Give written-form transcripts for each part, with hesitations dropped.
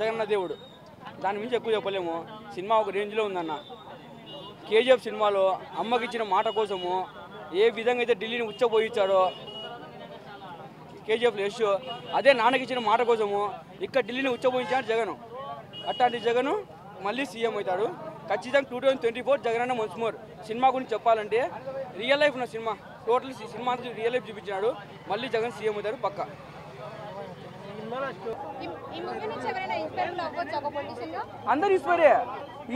జగన్న దేవుడు, దాని మించి ఎక్కువ చెప్పలేము. సినిమా ఒక రేంజ్లో ఉందన్న. కేజీఎఫ్ సినిమాలో అమ్మకి ఇచ్చిన మాట కోసము ఏ విధంగా అయితే ఢిల్లీని ఉచ్చపోయించాడో కేజీఎఫ్లో యశ్, అదే నాన్నకి ఇచ్చిన మాట కోసము ఇక్కడ ఢిల్లీని ఉచ్చపోయించాడు జగన్. అట్లాంటి జగన్ మళ్ళీ సీఎం అవుతాడు ఖచ్చితంగా. 2024 జగన్ అన్న వన్స్ మోర్. సినిమా గురించి చెప్పాలంటే రియల్ లైఫ్ ఉన్న సినిమా, టోటల్ సినిమా అంతా రియల్ లైఫ్ చూపించినాడు. మళ్ళీ జగన్ సీఎం అవుతాడు పక్కా. అందరు ఇన్స్పైరే,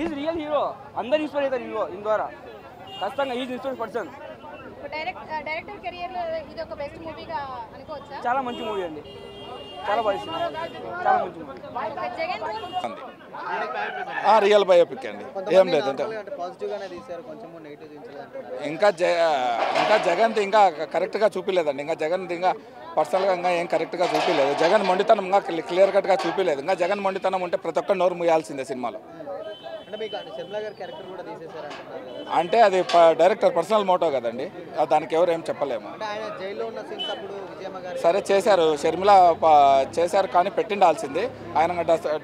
ఈజ్ రియల్ హీరో. అందరు ఇన్స్పైర్ అవుతారు హీరో దీని ద్వారా ఖచ్చితంగా. Is inspire person. Director career లో ఇది ఒక బెస్ట్ మూవీగా అనుకోవచ్చా? చాలా మంచి మూవీ అండి, చాలా బాగా సినిమా, చాలా మంచి మూవీ. రియల్ బయోపిక్ అండి, ఏం లేదు. ఇంకా జగన్ ఇంకా కరెక్ట్గా చూపించలేదండి. ఇంకా జగన్ ఇంకా పర్సనల్గా ఇంకా ఏం కరెక్ట్గా చూపించలేదు. జగన్ మొండితనం ఇంకా క్లియర్ కట్గా చూపించలేదు. ఇంకా జగన్ మొండితనం ఉంటే ప్రతి ఒక్క నోరు మూయాల్సిందే సినిమాలో. అంటే అది డైరెక్టర్ పర్సనల్ మోటో కదండి, దానికి ఎవరు ఏం చెప్పలేము. సరే చేశారు, షర్మిల చేశారు కానీ పెట్టిండాల్సింది. ఆయన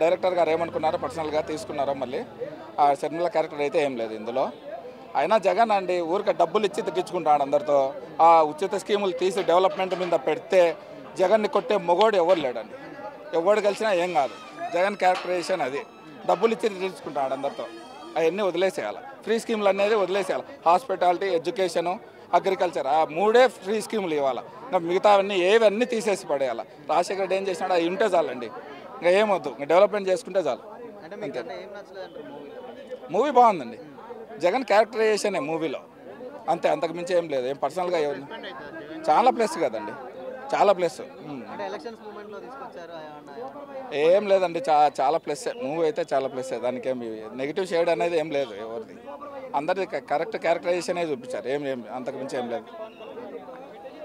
డైరెక్టర్ గారు ఏమనుకున్నారో పర్సనల్గా తీసుకున్నారో మళ్ళీ. షర్మిల క్యారెక్టర్ అయితే ఏం లేదు ఇందులో. అయినా జగన్ అండి ఊరికి డబ్బులు ఇచ్చి తగ్గించుకుంటాడు అందరితో. ఆ ఉచిత స్కీములు తీసి డెవలప్మెంట్ మీద పెడితే జగన్ని కొట్టే మొగోడు ఎవరు లేడండి. ఎవడు కలిసినా ఏం కాదు. జగన్ క్యారెక్టరైజేషన్ అది. డబ్బులు ఇచ్చి తీర్చుకుంటాడు అందరితో. అవన్నీ వదిలేసేయాలి. ఫ్రీ స్కీములు అనేది వదిలేసేయాలి. హాస్పిటాలిటీ, ఎడ్యుకేషను, అగ్రికల్చర్, ఆ మూడే ఫ్రీ స్కీములు ఇవ్వాలి. ఇంకా మిగతావన్నీ ఏవన్నీ తీసేసి పడేయాలి. రాజశేఖర రెడ్డి ఏం చేసినాడు, అది ఉంటే చాలండి. ఇంకా ఏమొద్దు, ఇంకా డెవలప్మెంట్ చేసుకుంటే చాలు. అంతే. మూవీ బాగుందండి. జగన్ క్యారెక్టరైజేషనే మూవీలో, అంతే. అంతకు మించి ఏం లేదు. ఏం పర్సనల్గా ఎవరు చాలా ప్లస్ కదండి, చాలా ప్లస్. ఏం లేదండి, చాలా ప్లస్ మూవీ అయితే, చాలా ప్లస్. దానికి ఏమి నెగిటివ్ షేడ్ అనేది ఏం లేదు ఎవరిది. అందరిది కరెక్ట్ క్యారెక్టరైజేషనే చూపించారు. ఏం అంతకు మించి ఏం లేదు.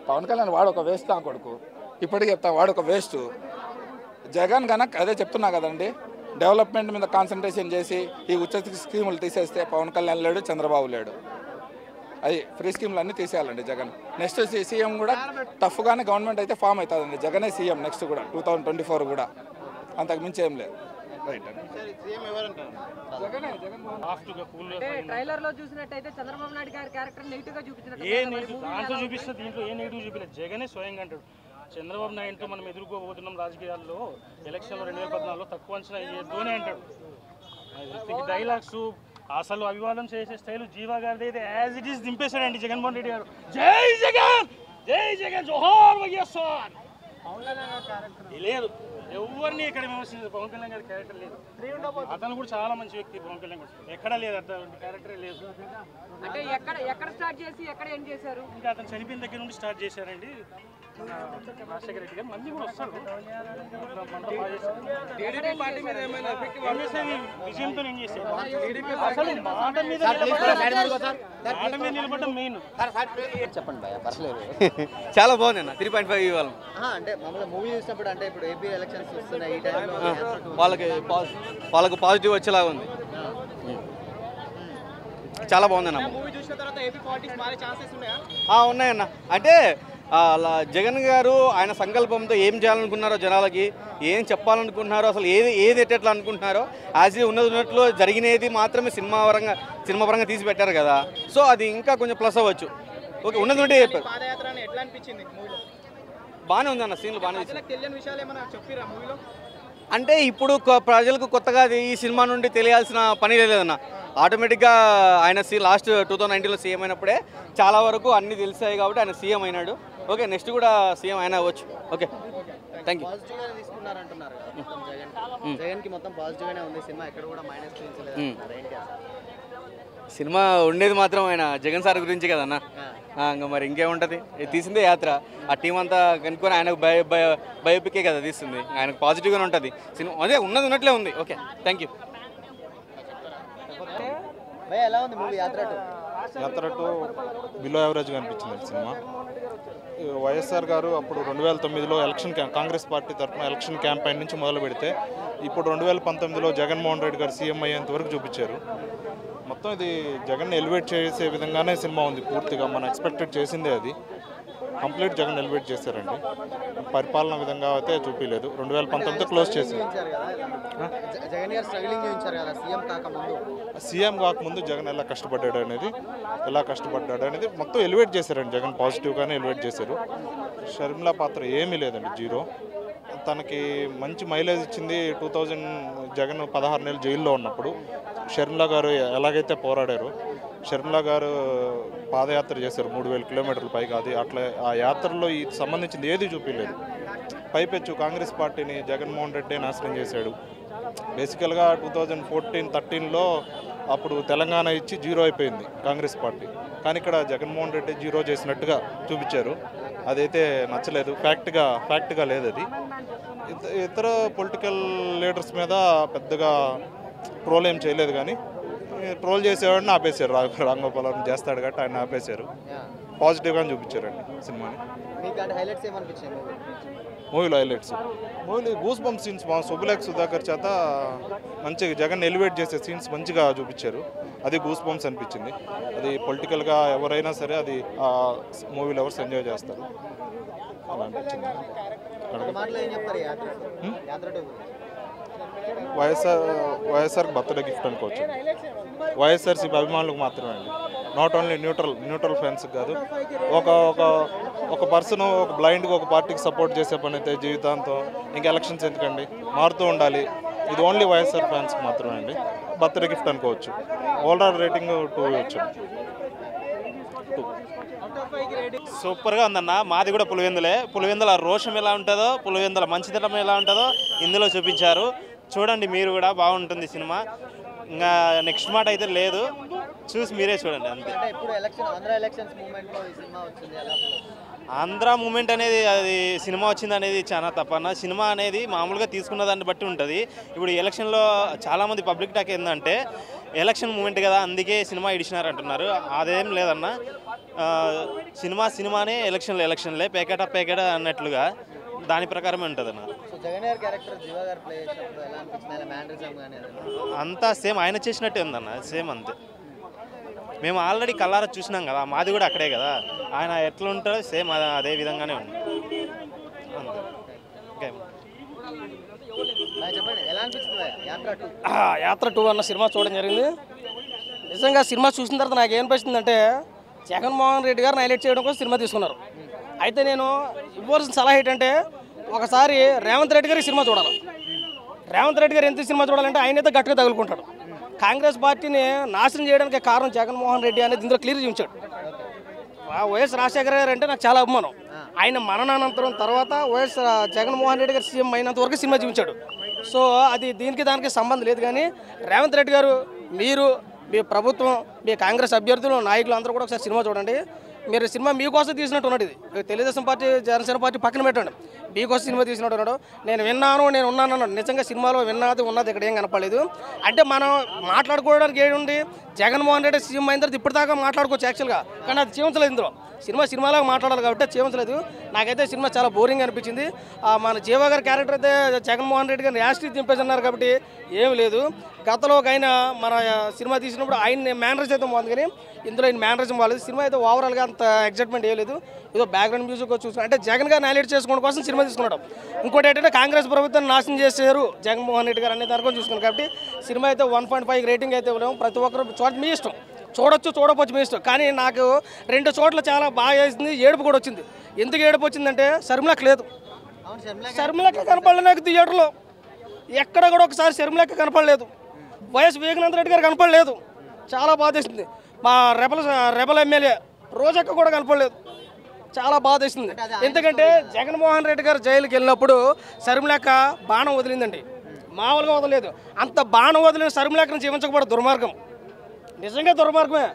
పవన్ కళ్యాణ్ వాడు ఒక వేస్ట్ నా కొడుకు, ఇప్పటికీ చెప్తా, వాడు ఒక వేస్ట్. జగన్ కనుక అదే చెప్తున్నా కదండి, డెవలప్మెంట్ మీద కాన్సన్ట్రేషన్ చేసి ఈ ఉచిత స్కీములు తీసేస్తే పవన్ కళ్యాణ్ లేడు, చంద్రబాబు లేడు. అది ఫ్రీ స్కీములు అన్నీ తీసేయాలండి జగన్. నెక్స్ట్ సీఎం కూడా టఫ్గానే గవర్నమెంట్ అయితే ఫామ్ అవుతుందండి. జగనే సీఎం నెక్స్ట్ కూడా 2024 కూడా. అంతకు మించి ఏం లేదు. రైట్ అండి. ట్రైలర్ లో చూసినట్టయితే చంద్రబాబు నాయుడు గారి క్యారెక్టర్ నెగిటివ్ గా చూపించినట్టు చూపిస్తుంది. దీంట్లో ఏ నెగిటివ్ చూపించలేదు. జగనే స్వయంగా అంటాడు, చంద్రబాబు నాయుడుతో మనం ఎదుర్కోబోతున్నాం రాజకీయాల్లో, ఎలక్షన్లో 2014లో తక్కువ అంచనా అయ్యేదోనే అంటాడు. డైలాగ్స్ అసలు అభివాదం చేసే స్టైల్ జీవా గారిది అయితే యాజ్ ఇట్ ఈస్ దింపేశాడండి జగన్మోహన్ రెడ్డి గారు. జై జగన్, జై జగన్, జోహార్ వైఎస్ఆర్. లేదు, ఎవరిని ఇక్కడ విమర్శించారు. పవన్ కళ్యాణ్ గారి క్యారెక్టర్ లేదు. అతను కూడా చాలా మంచి వ్యక్తి. పవన్ కళ్యాణ్ కూడా ఎక్కడా లేదు, అతను క్యారెక్టరే లేదు. అంటే ఎక్కడ స్టార్ట్ చేసి ఎక్కడ ఎండ్ చేశారు? ఇంకా అతను చనిపోయిన దగ్గర నుండి స్టార్ట్ చేశారండి రాజశేఖర రెడ్డి గారు. మళ్ళీ కూడా వస్తారు. విజయంతో ఏం చేశారు? అసలు మాట మీద నిలబడడం మెయిన్. చెప్పండి భయ, పర్లేదు. చాలా బాగుంది అన్న. 3.5 ఇవ్వాలి. అంటే మమ్మల్ని మూవీ చూసినప్పుడు అంటే ఇప్పుడు ఏపీ ఎలక్షన్స్ వస్తున్నాయి, ఈ టైంలో వాళ్ళకి పాజిటివ్ వచ్చేలాగా ఉంది. చాలా బాగుంది అన్న. మూవీ చూసిన తర్వాత ఏపీ పాలిటిక్స్ మారే ఛాన్సెస్ ఉన్నాయా? ఉన్నాయన్న. అంటే అలా జగన్ గారు ఆయన సంకల్పంతో ఏం చేయాలనుకున్నారో, జనాలకి ఏం చెప్పాలనుకుంటున్నారో, అసలు ఏది ఎట్లా అనుకుంటున్నారో యాజ్ ఉన్నట్లు జరిగినది మాత్రమే సినిమా పరంగా తీసి పెట్టారు కదా. సో అది ఇంకా కొంచెం ప్లస్ అవ్వచ్చు. ఓకే, ఉన్నది ఉంటే చెప్పారు. ఎట్లా అనిపించింది మూవీలో? బాగానే ఉంది అన్న, సీన్లు బాగానే. తెలియని విషయాలు ఏమైనా చెప్పిరా మూవీలో? అంటే ఇప్పుడు ప్రజలకు కొత్తగా ఈ సినిమా నుండి తెలియాల్సిన పని లేదన్న. ఆటోమేటిక్గా ఆయన లాస్ట్ 2019లో సీఎం అయినప్పుడే చాలా వరకు అన్నీ తెలిసాయి కాబట్టి ఆయన సీఎం అయినాడు. ఓకే, నెక్స్ట్ కూడా సీఎం అయినా అవ్వచ్చు. Okay, thank you. పాజిటివ్గా తీసుకున్నారంటున్నారు కదా, జగన్కి మొత్తం పాజిటివ్గానే ఉంది సినిమా, ఎక్కడ కూడా మైనస్ చూపించలేదు. సినిమా ఉండేది మాత్రం ఆయన జగన్ సార్ గురించి కదన్న. ఇంకా మరి ఇంకేముంటుంది, తీసిందే యాత్ర. ఆ టీం అంతా కనుక్కొని ఆయనకు బయోపికే కదా తీస్తుంది. ఆయనకు పాజిటివ్గానే ఉంటుంది సినిమా. అదే ఉన్నది ఉన్నట్లే ఉంది. Okay, thank you. ఎలా ఉంది మూవీ యాత్ర 2 బిలో యావరేజ్గా అనిపించింది సినిమా. వైఎస్ఆర్ గారు అప్పుడు 2009లో కాంగ్రెస్ పార్టీ తరఫున ఎలక్షన్ క్యాంపెయిన్ నుంచి మొదలు పెడితే ఇప్పుడు 2019లో జగన్మోహన్ రెడ్డి గారు సీఎం అయ్యేంత వరకు చూపించారు. మొత్తం ఇది జగన్ ఎలివేట్ చేసే విధంగానే సినిమా ఉంది పూర్తిగా. మనం ఎక్స్పెక్టెడ్ చేసిందే అది. కంప్లీట్ జగన్ ఎలివేట్ చేశారండి. పరిపాలన విధంగా అయితే చూపించలేదు. 2019తో క్లోజ్ చేశారు. జగన్ గారు స్ట్రగ్లింగ్ చూపించారు కదా సీఎం కాకముందు జగన్ ఎలా కష్టపడ్డాడు అనేది మొత్తం ఎలివేట్ చేశారండి. జగన్ పాజిటివ్గానే ఎలివేట్ చేశారు. షర్మిల పాత్ర ఏమీ లేదండి, 0. తనకి మంచి మైలేజ్ ఇచ్చింది 2000 జగన్ 16 నెలలు జైల్లో ఉన్నప్పుడు. షర్మిల గారు ఎలాగైతే పోరాడారో, షర్మిల గారు పాదయాత్ర చేశారు 3000 కిలోమీటర్ల పైగా. అది అట్లా ఆ యాత్రలో ఈ సంబంధించింది ఏది చూపించలేదు. పైపెచ్చు కాంగ్రెస్ పార్టీని జగన్మోహన్ రెడ్డి నాశనం చేశాడు. బేసికల్గా 2014-13లో అప్పుడు తెలంగాణ ఇచ్చి 0 అయిపోయింది కాంగ్రెస్ పార్టీ. కానీ ఇక్కడ జగన్మోహన్ రెడ్డి 0 చేసినట్టుగా చూపించారు. అదైతే నచ్చలేదు. ఫ్యాక్ట్గా లేదు అది. ఇతర పొలిటికల్ లీడర్స్ మీద పెద్దగా ట్రోల్ ఏం చేయలేదు, కానీ ట్రోల్ చేసేవాడిని ఆపేశారు. రాంగోపాల్ చేస్తాడు కాబట్టి ఆయన ఆపేశారు. పాజిటివ్గా చూపించారండి సినిమాని. మూవీలో హైలైట్స్ గూస్ బంప్ సీన్స్ శుభలేఖ సుధాకర్ చేత మంచిగా జగన్ ఎలివేట్ చేసే సీన్స్ మంచిగా చూపించారు. అది గూస్ బంప్స్ అనిపించింది. అది పొలిటికల్గా ఎవరైనా సరే అది ఆ మూవీలో ఎవరు ఎంజాయ్ చేస్తారు అలా అనిపించింది. వైఎస్ఆర్కి బర్త్డే గిఫ్ట్ అనుకోవచ్చు. వైఎస్ఆర్సీపీ అభిమానులకు మాత్రమే అండి, నాట్ ఓన్లీ న్యూట్రల్ ఫ్యాన్స్కి కాదు. ఒక పర్సన్ ఒక బ్లైండ్గా ఒక పార్టీకి సపోర్ట్ చేసే పని అయితే జీవితాంతం ఇంకా ఎలక్షన్స్ ఎందుకండి, మారుతూ ఉండాలి. ఇది ఓన్లీ వైఎస్ఆర్ ఫ్యాన్స్కి మాత్రమే అండి. బర్త్డే గిఫ్ట్ అనుకోవచ్చు. ఓవరాల్ రేటింగ్ 2 ఇవ్వచ్చు. సూపర్గా ఉందన్న. మాది కూడా పులివెందుల రోషం ఎలా ఉంటుందో, పులివెందుల మంచితనం ఎలా ఉంటుందో ఇందులో చూపించారు. చూడండి మీరు కూడా, బాగుంటుంది సినిమా. ఇంకా నెక్స్ట్ మాట అయితే లేదు, చూసి మీరే చూడండి అంతే. ఆంధ్ర మూమెంట్ అనేది అది సినిమా వచ్చింది అనేది చాలా తప్పన్న. సినిమా అనేది మామూలుగా తీసుకున్న దాన్ని బట్టి ఉంటుంది. ఇప్పుడు ఎలక్షన్లో చాలామంది పబ్లిక్ టాక్ ఏంటంటే ఎలక్షన్ మూమెంట్ కదా అందుకే సినిమా ఇడిచినారు అంటున్నారు. అదేం లేదన్న. సినిమానే ఎలక్షన్లే పేకేట అన్నట్లుగా దాని ప్రకారమే ఉంటుంది అన్న. అంతా సేమ్ ఆయన చేసినట్టే ఉందన్న, సేమ్ అంతే. మేము ఆల్రెడీ కల్లారా చూసినాం కదా, మాది కూడా అక్కడే కదా. ఆయన ఎట్లా ఉంటారో సేమ్ అదే విధంగానే ఉంది అంతే. యాత్ర 2 అన్న సినిమా చూడడం జరిగింది. నిజంగా సినిమా చూసిన తర్వాత నాకు ఏమనిపిస్తుందంటే జగన్మోహన్ రెడ్డి గారిని హైలైట్ చేయడం కోసం సినిమా తీసుకున్నారు. అయితే నేను ఇవ్వాల్సిన సలహా ఏంటంటే ఒకసారి రేవంత్ రెడ్డి గారి సినిమా చూడాలి. రేవంత్ రెడ్డి గారు ఎంత సినిమా చూడాలంటే ఆయనైతే గట్టిగా తగులుకుంటాడు. కాంగ్రెస్ పార్టీని నాశనం చేయడానికి కారణం జగన్మోహన్ రెడ్డి అనేది ఇందులో క్లియర్ చూపించాడు. వైఎస్ రాజశేఖర గారు అంటే నాకు చాలా అభిమానం. ఆయన మరణానంతరం తర్వాత వైఎస్ జగన్మోహన్ రెడ్డి గారు సీఎం అయినంత వరకు సినిమా చూపించాడు. సో అది దానికి సంబంధం లేదు. కానీ రేవంత్ రెడ్డి గారు, మీరు, మీ ప్రభుత్వం, మీ కాంగ్రెస్ అభ్యర్థులు, నాయకులు అందరూ కూడా ఒకసారి సినిమా చూడండి. మీరు సినిమా మీకోసం తీసినట్టు ఉన్నది. ఇది తెలుగుదేశం పార్టీ, జనసేన పార్టీ పక్కన పెట్టండి. మీకోసం సినిమా తీసినట్టు ఉన్నాడు. నేను ఉన్నాను అన్నాడు. నిజంగా సినిమాలో ఉన్నది ఇక్కడ ఏం కనపడలేదు. అంటే మనం మాట్లాడుకోవడానికి ఏముంది, జగన్మోహన్ రెడ్డి సీఎం అయిన తర్వాత ఇప్పటిదాకా మాట్లాడుకోవచ్చు యాక్చువల్గా. కానీ అది చేయించలేదు ఇందులో. సినిమాలాగా మాట్లాడాలి కాబట్టి చేయించలేదు. నాకైతే సినిమా చాలా బోరింగ్ అనిపించింది. మన జీవా గారి క్యారెక్టర్ అయితే జగన్మోహన్ రెడ్డి గారిని యాస్ట్రీ దింపేసి అన్నారు కాబట్టి ఏమి లేదు. గతంలో ఆయన మన సినిమా తీసినప్పుడు ఆయన మేనరేజ్ అయితే బాగుంది, కానీ ఇందులో ఆయన మేనరేజ్ బాగాలేదు. సినిమా అయితే ఓవరాల్గా అంత ఎగ్జైట్మెంట్ వేయలేదు. ఏదో బ్యాక్గ్రౌండ్ మ్యూజిక్ చూసుకున్నాం అంటే జగన్ గారిని హైలైట్ చేసుకోవడం కోసం సినిమా తీసుకున్నాడు. ఇంకోటి ఏంటంటే కాంగ్రెస్ ప్రభుత్వాన్ని నాశనం చేశారు జగన్మోహన్ రెడ్డి గారు అనే దానికొని చూసుకున్నాం కాబట్టి సినిమా అయితే 1.5 రేటింగ్ అయితే ఇవ్వలేము. ప్రతి ఒక్కరు మీ ఇష్టం, చూడవచ్చు మీ ఇష్టం. కానీ నాకు 2 చోట్ల చాలా బాగా వేసింది, ఏడుపు కూడా వచ్చింది. ఎందుకు ఏడుపు వచ్చిందంటే షర్మిలకి లేదు. షర్మిలకి కనపడలేదు నాకు థియేటర్లో. ఎక్కడ కూడా ఒకసారి షర్మిలకి కనపడలేదు. వైఎస్ వివేకానంద రెడ్డి గారు కనపడలేదు. చాలా బాధ వేసింది. మా రెబల్ ఎమ్మెల్యే రోజక్క కూడా కనపడలేదు. చాలా బాధ వేసింది. ఎందుకంటే జగన్మోహన్ రెడ్డి గారు జైలుకి వెళ్ళినప్పుడు షర్మిలక్క బాణం వదిలిందండి, మామూలుగా వదలలేదు. అంత బాణం వదిలిన షర్మిలక్కను జీవించకపోవడం దుర్మార్గం, నిజంగా దుర్మార్గమే.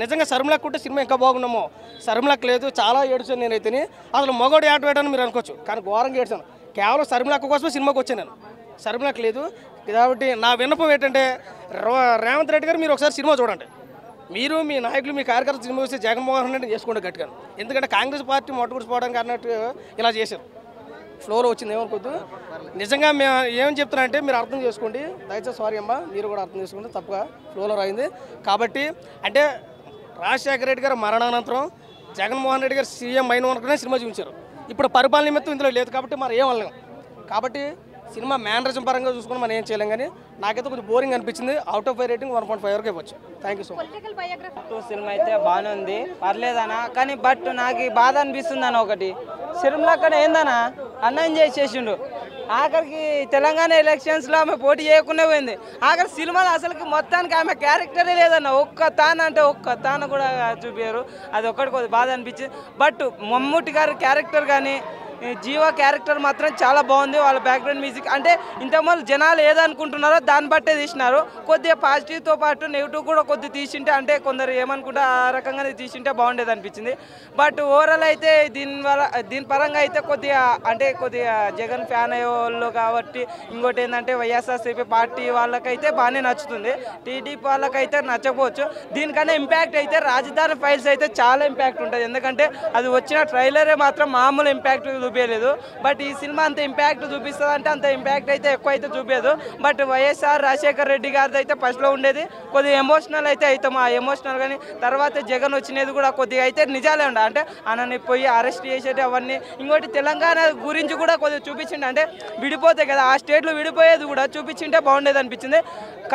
నిజంగా షర్మిలక్క ఉంటే సినిమా ఇంకా బాగున్నామో. షర్మిలక్క లేదు. చాలా ఏడ్చాను నేనైతే. అసలు మగోడు యాడ్ వేయడానికి మీరు అనుకోవచ్చు, కానీ ఘోరంగా ఏడ్చాను. కేవలం షర్మిలక్క కోసమే సినిమాకి వచ్చాను నేను. షర్మిలక్క లేదు కాబట్టి నా విన్నపం ఏంటంటే రేవంత్ రెడ్డి గారు మీరు ఒకసారి సినిమా చూడండి. మీరు, మీ నాయకులు, మీ కార్యకర్తలు సినిమా చూస్తే జగన్మోహన్ రెడ్డి చేసుకోండి గట్టిగా. ఎందుకంటే కాంగ్రెస్ పార్టీ మొట్టగుడిపోవడానికి అన్నట్టు ఇలా చేశారు. ఫ్లోలో వచ్చింది ఏమనుకోద్దు. నిజంగా మేము ఏమని చెప్తున్నా అంటే మీరు అర్థం చేసుకోండి దయచేసి. సారీ అమ్మా, మీరు కూడా అర్థం చేసుకోండి. తప్పుగా ఫ్లోలో రాయింది కాబట్టి అంటే రాజశేఖర రెడ్డి గారు మరణానంతరం జగన్మోహన్ రెడ్డి గారు సీఎం అయిన వరకునే సినిమా చూపించారు. ఇప్పుడు పరిపాలన నిమిత్తం ఇందులో లేదు కాబట్టి మరి ఏం అనలేం. కాబట్టి సినిమా మేనరిజం పరంగా చూసుకుని మనం ఏం చేయలేం. కానీ నాకైతే కొంచెం బోరింగ్ అనిపించింది. అవుట్ ఆఫ్ 5 రేటింగ్ 1.5 వరకు ఇవ్వచ్చు. Thank you so much. Political biography cinema అయితే బాగానే ఉంది, పర్లేదనా. కానీ బట్ నాకు బాధ అనిపిస్తుంది అన్న ఒకటి, సినిమా అక్కడ ఏందన్నా అన్నం చేసేసిండు. ఆఖరికి తెలంగాణ ఎలక్షన్స్లో ఆమె పోటీ చేయకుండా పోయింది. ఆఖరి సినిమాలో అసలుకి మొత్తానికి ఆమె క్యారెక్టరే లేదన్న. ఒక్క తాను అంటే ఒక్క తాను కూడా చూపారు. అది ఒక్కడికి కొద్ది బాధ అనిపించింది. బట్ మమ్ముట్టి గారి క్యారెక్టర్ కానీ జీవా క్యారెక్టర్ మాత్రం చాలా బాగుంది. వాళ్ళ బ్యాక్గ్రౌండ్ మ్యూజిక్ అంటే ఇంతకుముందు జనాలు ఏదనుకుంటున్నారో దాన్ని బట్టే తీసినారు. కొద్దిగా పాజిటివ్తో పాటు నెగిటివ్ కూడా కొద్దిగా తీసింటే, అంటే కొందరు ఏమనుకుంటే ఆ రకంగానే తీసింటే బాగుండేది అనిపించింది. బట్ ఓవరాల్ అయితే దీని పరంగా అయితే కొద్దిగా అంటే కొద్దిగా జగన్ ఫ్యాన్ అయ్యే వాళ్ళు కాబట్టి, ఇంకోటి ఏంటంటే వైఎస్ఆర్సీపీ పార్టీ వాళ్ళకైతే బాగానే నచ్చుతుంది, టీడీపీ వాళ్ళకైతే నచ్చకపోవచ్చు. దీనికన్నా ఇంపాక్ట్ అయితే రాజధాని ఫైల్స్ అయితే చాలా ఇంపాక్ట్ ఉంటుంది. ఎందుకంటే అది వచ్చిన ట్రైలరే మాత్రం మామూలు ఇంపాక్ట్ చూపించలేదు. బట్ ఈ సినిమా అంత ఇంపాక్ట్ చూపిస్తుంది అంటే అంత ఇంపాక్ట్ అయితే ఎక్కువ అయితే చూపించదు. బట్ వైఎస్ఆర్ రాజశేఖర్ రెడ్డి గారిది అయితే ఫస్ట్లో ఉండేది కొద్దిగా ఎమోషనల్ అయితే అవుతాం. ఆ ఎమోషనల్ కానీ తర్వాత జగన్ వచ్చినది కూడా కొద్దిగా అయితే నిజాలే ఉండాలి. అంటే ఆయనని పోయి అరెస్ట్ చేసేటి అవన్నీ. ఇంకోటి తెలంగాణ గురించి కూడా కొద్దిగా చూపించిండు. అంటే విడిపోతాయి కదా, ఆ స్టేట్లో విడిపోయేది కూడా చూపించింటే బాగుండేది అనిపించింది.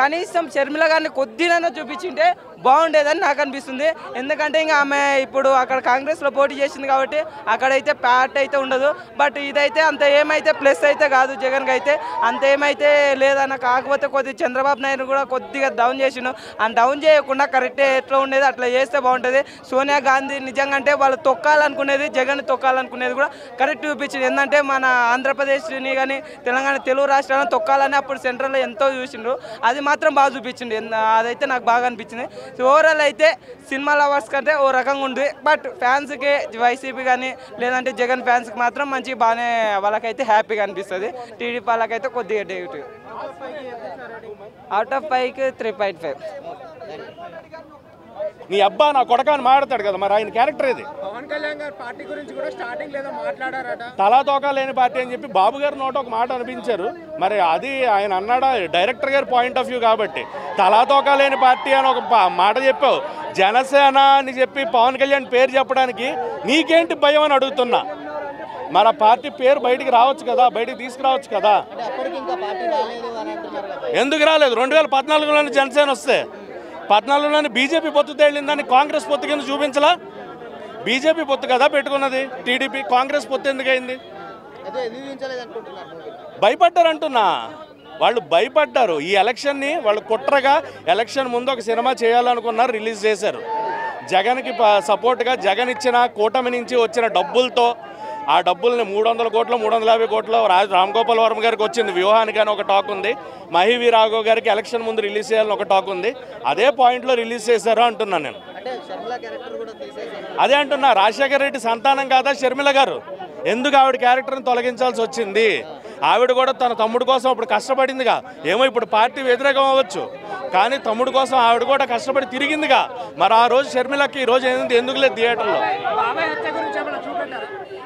కనీసం షర్మిల గారిని కొద్దినైనా చూపించింటే బాగుండేదని నాకు అనిపిస్తుంది. ఎందుకంటే ఇంకా ఆమె ఇప్పుడు అక్కడ కాంగ్రెస్లో పోటీ చేసింది కాబట్టి అక్కడైతే ప్యాట్ అయితే ఉండదు. బట్ ఇదైతే అంత ఏమైతే ప్లస్ అయితే కాదు, జగన్కి అయితే అంత ఏమైతే లేదన్న. కాకపోతే కొద్దిగా చంద్రబాబు నాయుడు కూడా కొద్దిగా డౌన్ చేసిండు. ఆ డౌన్ చేయకుండా కరెక్టే ఎట్లా ఉండేది అట్లా చేస్తే బాగుంటుంది. సోనియా గాంధీ నిజంగా అంటే వాళ్ళు తొక్కాలనుకునేది, జగన్ తొక్కాలనుకునేది కూడా కరెక్ట్ చూపించింది. ఏంటంటే మన ఆంధ్రప్రదేశ్ని కానీ తెలంగాణ తెలుగు రాష్ట్రాలను తొక్కాలని అప్పుడు సెంట్రల్లో ఎంతో చూసిండ్రు. అది మాత్రం బాగా చూపించింది. అదైతే నాకు బాగా అనిపించింది. ఓవరాల్ అయితే సినిమా లవర్స్ కంటే ఓ రకంగా ఉంది. బట్ ఫ్యాన్స్కి వైసీపీ కానీ లేదంటే జగన్ ఫ్యాన్స్కి మాత్రం మంచి బాగానే వాళ్ళకైతే హ్యాపీగా అనిపిస్తుంది. టీడీపీ వాళ్ళకైతే కొద్దిగా నెగిటివ్. అవుట్ ఆఫ్ 5కి 3.5. నీ అబ్బా నా కొడక అని మాట్లాడతాడు కదా, మరి ఆయన క్యారెక్టర్ ఇది. పవన్ కళ్యాణ్ గారు పార్టీ గురించి కూడా స్టార్టింగ్ లేదో మాట్లాడారట. తలా తోకా లేని పార్టీ అని చెప్పి బాబు గారు నోట ఒక మాట అనిపించారు. మరి అది ఆయన అన్నాడా, డైరెక్టర్ గారి పాయింట్ ఆఫ్ వ్యూ కాబట్టి. తలా తోకా లేని పార్టీ అని ఒక మాట చెప్పావు. జనసేన అని చెప్పి పవన్ కళ్యాణ్ పేరు చెప్పడానికి నీకేంటి భయం అని అడుగుతున్నా. మరి ఆ పార్టీ పేరు బయటికి రావచ్చు కదా, బయటికి తీసుకురావచ్చు కదా. ఎందుకు రాలేదు? 2014లోనే జనసేన వస్తే 14లోనే బీజేపీ పొత్తుతో వెళ్ళిందని కాంగ్రెస్ పొత్తు కింద చూపించలా. బీజేపీ పొత్తు కదా పెట్టుకున్నది టీడీపీ, కాంగ్రెస్ పొత్తు ఎందుకు అయింది? భయపడ్డారంటున్నా, వాళ్ళు భయపడ్డారు. ఈ ఎలక్షన్ని వాళ్ళు కుట్రగా ఎలక్షన్ ముందు ఒక సినిమా చేయాలనుకున్నారు, రిలీజ్ చేశారు. జగన్కి సపోర్ట్గా జగన్ ఇచ్చిన కూటమి నుంచి వచ్చిన డబ్బులతో, ఆ డబ్బుల్ని 300 కోట్లు 350 కోట్లు రామ్ గోపాల్ వర్మ గారికి వచ్చింది వ్యూహానికి అని ఒక టాక్ ఉంది. మహివి రాఘవ్ గారికి ఎలక్షన్ ముందు రిలీజ్ చేయాలని ఒక టాక్ ఉంది. అదే పాయింట్లో రిలీజ్ చేశారు అంటున్నాను నేను. అదే అంటున్నా, రాజశేఖర రెడ్డి సంతానం కాదా షర్మిల గారు? ఎందుకు ఆవిడ క్యారెక్టర్ని తొలగించాల్సి వచ్చింది? ఆవిడ కూడా తన తమ్ముడు కోసం ఇప్పుడు కష్టపడిందిగా. ఏమో ఇప్పుడు పార్టీ వ్యతిరేకం అవ్వచ్చు, కానీ తమ్ముడు కోసం ఆవిడ కూడా కష్టపడి తిరిగిందిగా. మరి ఆ రోజు షర్మిలకి ఈ రోజు ఎందుకు లేదు థియేటర్లో?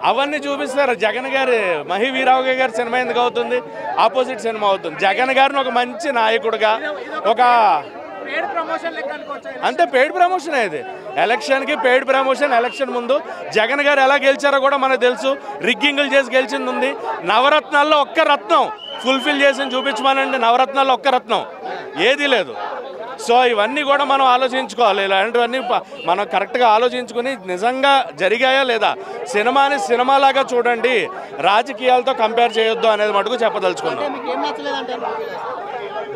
అవన్నీ చూపిస్తారు. జగన్ గారి మహివీరావు గారి సినిమా ఎందుకు అవుతుంది? ఆపోజిట్ సినిమా అవుతుంది. జగన్ గారిని ఒక మంచి నాయకుడిగా, ఒక అంతే పెయిడ్ ప్రమోషన్ ఇది. ఎలక్షన్కి పెయిడ్ ప్రమోషన్. ఎలక్షన్ ముందు జగన్ గారు ఎలా గెలిచారో కూడా మనకు తెలుసు. రిగ్గింగ్లు చేసి గెలిచింది ఉంది. నవరత్నాల్లో ఒక్క రత్నం ఫుల్ఫిల్ చేసి చూపించమనండి. నవరత్నాల్లో ఒక్క రత్నం ఏదీ లేదు. సో ఇవన్నీ కూడా మనం ఆలోచించుకోవాలి. ఇలాంటివన్నీ మనం కరెక్ట్గా ఆలోచించుకుని నిజంగా జరిగాయా లేదా, సినిమాని సినిమాలాగా చూడండి, రాజకీయాలతో కంపేర్ చేయొద్దు అనేది మటుకు చెప్పదలుచుకున్నాం.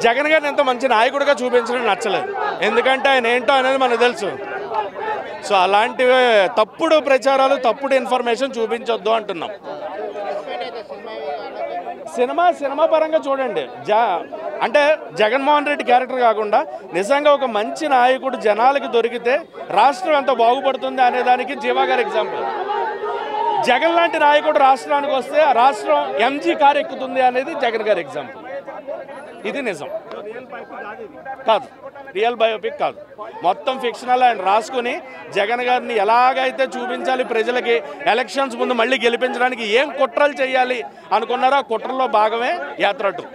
జగన్ గారిని ఎంత మంచి నాయకుడిగా చూపించడం నచ్చలేదు. ఎందుకంటే ఆయన ఏంటో అనేది మనకు తెలుసు. సో అలాంటివి తప్పుడు ప్రచారాలు, తప్పుడు ఇన్ఫర్మేషన్ చూపించొద్దు అంటున్నాం. సినిమా పరంగా చూడండి. అంటే జగన్మోహన్ రెడ్డి క్యారెక్టర్ కాకుండా నిజంగా ఒక మంచి నాయకుడు జనాలకి దొరికితే రాష్ట్రం ఎంత బాగుపడుతుంది అనేదానికి జీవా గారి ఎగ్జాంపుల్. జగన్ లాంటి నాయకుడు రాష్ట్రానికి వస్తే ఆ రాష్ట్రం ఎంజీ కారు ఎక్కుతుంది అనేది జగన్ గారి ఎగ్జాంపుల్. ఇది నిజం కాదు, రియల్ బయోపిక్ కాదు, మొత్తం ఫిక్షనల్. ఆయన రాసుకుని జగన్ గారిని ఎలాగైతే చూపించాలి ప్రజలకి, ఎలక్షన్స్ ముందు మళ్ళీ గెలిపించడానికి ఏం కుట్రలు చేయాలి అనుకున్నారో ఆ కుట్రలో భాగమే యాత్ర 2.